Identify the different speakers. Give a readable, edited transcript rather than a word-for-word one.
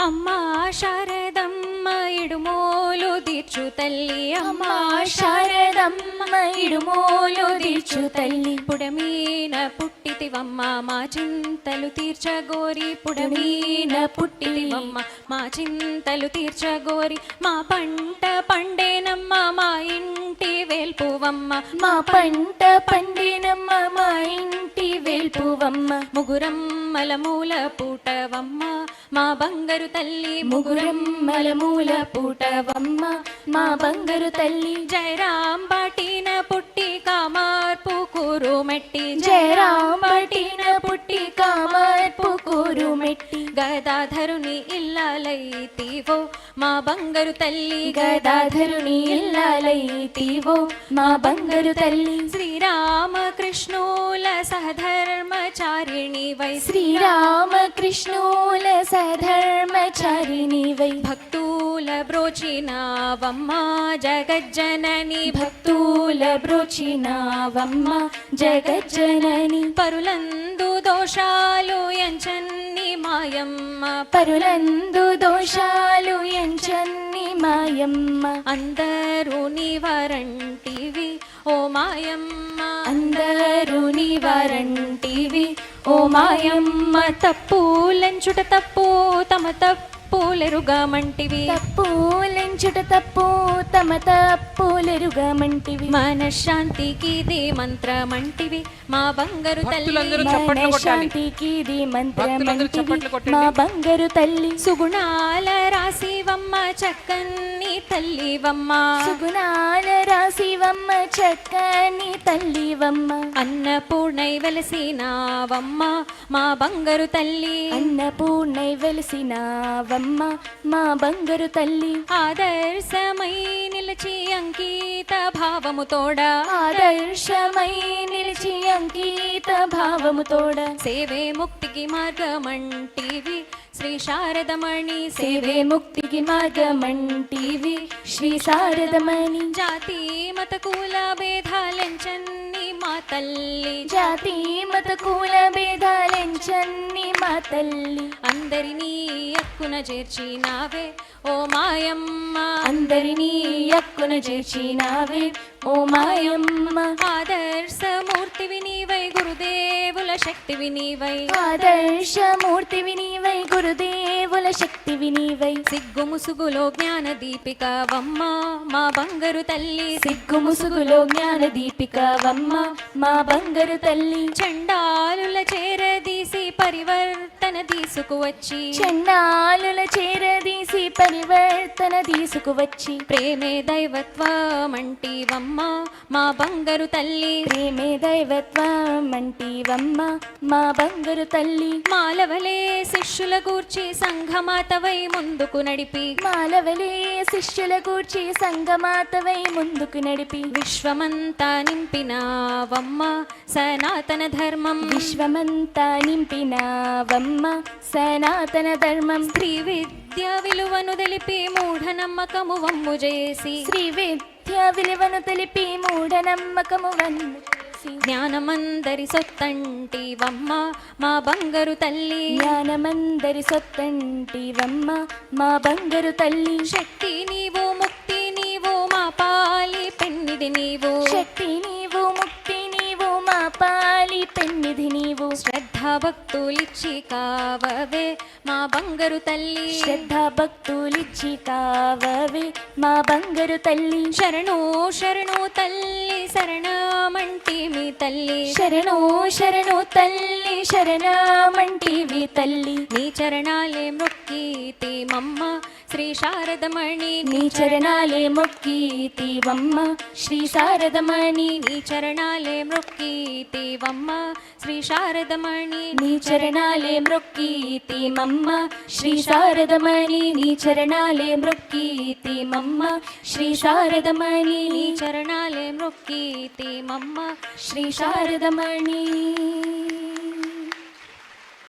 Speaker 1: అమ్మా శారదమ్మ ఇడుమోలు దీర్చు తల్లి,
Speaker 2: అమ్మా శారదమ్మ ఇడుమోలు దీర్చు తల్లి.
Speaker 1: పుడమీన పుట్టితివమ్మ మా చింతలు తీర్చగోరి,
Speaker 2: పుడమీన
Speaker 1: పుట్టితివమ్మ మా చింతలు తీర్చగోరి. మా పంట పండేనమ్మ మా ఇంటి వేల్పువమ్మ,
Speaker 2: మా పంట పండినమ్మ మా ఇంటి వేల్పువమ్మ.
Speaker 1: ముగురమ్మల మూల పూటవమ్మ మా బంగారు తల్లి,
Speaker 2: ముగురమ్మల మూల పూటవమ్మ మా బంగారు తల్లి.
Speaker 1: జయరాం బాటిన పుట్టి కామార్పు కూరు మెట్టి,
Speaker 2: జయరాం బాటిన పుట్టి కామార్పు కూరు మెట్టి.
Speaker 1: గదాధరుని ఇల్లాలైతివో మా బంగారు తల్లి,
Speaker 2: గదాధరుని ఇల్లాలైతివో మా బంగారు తల్లి.
Speaker 1: శ్రీరామకృష్ణుల సహధర్మచారిణి వై,
Speaker 2: శ్రీరామకృష్ణుల సధర్మచారిణి వై.
Speaker 1: భక్తుల బ్రోచినావమ్మ జగజ్జనని,
Speaker 2: భక్తుల బ్రోచినావమ్మ జగజ్జనని.
Speaker 1: పరులందు దోషాలు ఎంచన్ని మాయమ్మ,
Speaker 2: పరులందు దోషాలు ఎంచన్ని మాయమ్మ.
Speaker 1: అందరూ నివారంటివి ఓ మాయమ్మ,
Speaker 2: అందరూ నివారంటివి ఓ మాయమ్మ.
Speaker 1: తప్పులెంచుట తప్పు తమ తప్పులెరుగమంటివి,
Speaker 2: తప్పులెంచుట తప్పు తమ తప్పులెరుగమంటివి.
Speaker 1: మనశ్శాంతికి ఇది మంత్రమంటివి మా బంగారు తల్లి,
Speaker 2: మనశ్శాంతికి ఇది మంత్రమంటివి మా బంగారు తల్లి.
Speaker 1: సుగుణాల రాశివమ్మ చక్కని తల్లివమ్మ,
Speaker 2: సుగుణాల రాశివమ్మ చక్కని తల్లివమ్మ.
Speaker 1: అన్నపూర్ణై వెలసినావమ్మ మా బంగారు తల్లి,
Speaker 2: అన్నపూర్ణై వెలిసినావమ్మ మా బంగారు తల్లి.
Speaker 1: ఆదర్శమై నిలిచి అంకిత భావముతోడ,
Speaker 2: ఆదర్శమై నిలిచి అంకిత భావముతోడ.
Speaker 1: సేవే ముక్తికి మార్గమంటివి శ్రీ శారదమణి,
Speaker 2: సేవే ముక్తికి మార్గమంటివి శ్రీ శారదమణి.
Speaker 1: జాతి మత కుల భేదాలెంచన్ని మా తల్లి,
Speaker 2: జాతి మత కుల భేదాలెంచన్ని మా తల్లి.
Speaker 1: అందరినీ అక్కున చేర్చినావే ఓ మాయమ్మ,
Speaker 2: అందరినీ అక్కున చేర్చినావే ఓ మాయమ్మ.
Speaker 1: ఆదర్శమూర్తివి నీవై గురుదేవుల శక్తివి నీవై,
Speaker 2: ఆదర్శమూర్తివి నీవై గురుదేవుల శక్తివి నీవై.
Speaker 1: సిగ్గు ముసుగులో జ్ఞాన దీపికవమ్మ మా బంగారు తల్లి,
Speaker 2: సిగ్గు ముసుగులో జ్ఞాన దీపికవమ్మ మా బంగారు తల్లి.
Speaker 1: చండాలుల చేరదీసి పరివర్తన తీసుకువచ్చి,
Speaker 2: చండాలుల చేరదీసి పరివర్తన తీసుకువచ్చి.
Speaker 1: ప్రేమే దైవత్వమంటివమ్మ మా బంగారు తల్లి,
Speaker 2: ప్రేమే దైవత్వమంటివమ్మ మా బంగారు తల్లి.
Speaker 1: మాలవలే శిష్యుల గూర్చి సంఘమాతవై ముందుకు నడిపి,
Speaker 2: మాలవలే శిష్యుల గూర్చి సంగమాతవై ముందుకు నడిపి.
Speaker 1: విశ్వమంతా నింపినావమ్మ సనాతన ధర్మం,
Speaker 2: విశ్వమంతా నింపినావమ్మ సనాతన ధర్మం.
Speaker 1: స్త్రీ విద్య విలువను తెలిపి మూఢనమ్మకము వమ్ము చేసి,
Speaker 2: శ్రీ విద్య విలువను తెలిపి మూఢనమ్మకము వన్ను చేసి.
Speaker 1: జ్ఞానమందరి సొత్తంటివమ్మ మా బంగారు తల్లి,
Speaker 2: జ్ఞానమందరి సొత్తంటివమ్మ మా బంగారు తల్లి.
Speaker 1: శక్తి నీవు ముక్తి నీవు మా పాలి పెన్నిది నీవు,
Speaker 2: శక్తి నీవు ముక్తి నీవు మా పాలి పెన్నిధి నీవు.
Speaker 1: శ్రద్ధా భక్తులిచ్చి కావవే మా బంగారు తల్లి,
Speaker 2: శ్రద్ధా భక్తులిచ్చి కావవే మా బంగారు తల్లి.
Speaker 1: శరణు శరణు తల్లి శరణమంటివి తల్లి,
Speaker 2: శరణు శరణు తల్లి శరణమంటివి తల్లి.
Speaker 1: నీ చరణాలే మొక్కితిమమ్మ శ్రీ శారదమణి,
Speaker 2: నీ చరణాలే మొక్కితివమ్మ శ్రీ శారదమణి.
Speaker 1: నీ చరణాలే మొక్కితివమ్మ శ్రీ శారదమణి,
Speaker 2: నీ చరణాలే మొక్కితిమమ్మ శ్రీ శారదమణి. నీ చరణాలే మొక్కితిమమ్మ శ్రీ శారదమణి.
Speaker 1: నీ చరణాలే మొక్కితిమమ్మ
Speaker 2: శ్రీ శారదమణి.